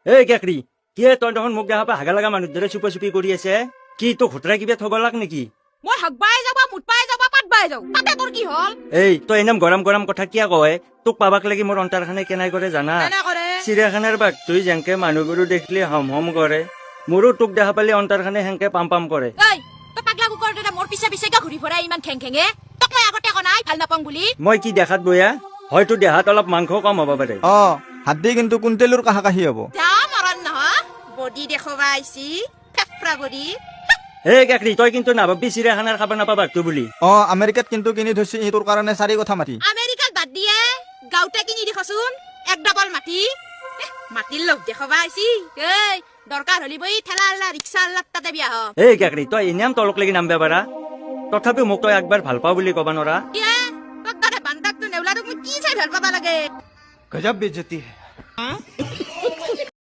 এই কেকৰি কিয়ে তই দেখোন মোক দেখা পাই হাগা লগা মানুহ দৰে চুপা চুপি কৰি আছে কি তোক ঘোটৰা কিবা থব লাগ নেকি মই হাগবাই যাবা মুঠবাই যাবা পাতবাই যাও তাতে তোৰ কি হল এই তই এনেম গৰম গৰম কথা কিয় কয় তোক পাবাক লাগি মোৰ অন্তাৰখানে কেনাই কৰে জানা কেনে কৰে চিৰিয়াখানাৰ বাঘ তুই যেনকে মানুহবোৰো দেখিলে হম হম কৰে মোৰো তোক দেখা পালে অন্তাৰখানে হেংকে পাম পাম কৰে এই তই পাগলা কুকুৰ দৰে মোৰ পিছে পিছে কিয় ঘূৰি ফুৰাই ইমান খেং খেঙে তোক মই আগতে কনাই ভাল নাপাওঁ বুলি মই কি দেখাত বয়া হয়তো দেহাত অলপ মাংস কম হ'ব পাৰে হাতদি কিন্তু কুণ্টেলুৰ কাষা কাষি হ'ব যা মৰণ নহয় বডি দেখবা আইছি ফেফৰা বডি এই কেকৰি তই কিন্তু নাভাবি চিৰিয়াখানাৰ খাব নাপাবা বাঘটো বুলি আমেৰিকাত কিন্তু কিনি থৈছি তোৰ কাৰণে 4 কথা মাতি আমেৰিকাত বাদ দিয়ে গাঁৱতে কিনি দেখোচোন এক ডাবল মাটি মাটিৰ লোভ দেখবা আইছি এই দৰকাৰ হলি বই ঠেলা আল্লা ৰিক্সা আল্লাৰ তাতে বিয়া হ এই কেকৰি তই এনেম তলক লাগি নামবা পাৰা তথাপিও মোক তই একবাৰ ভাল পাওঁ বুলি ক'বা নৰা তোৰ তাতে বান্দাকটো নেওলাটোক মই কি চাই ভাল পাবা লাগে গজব বেজতি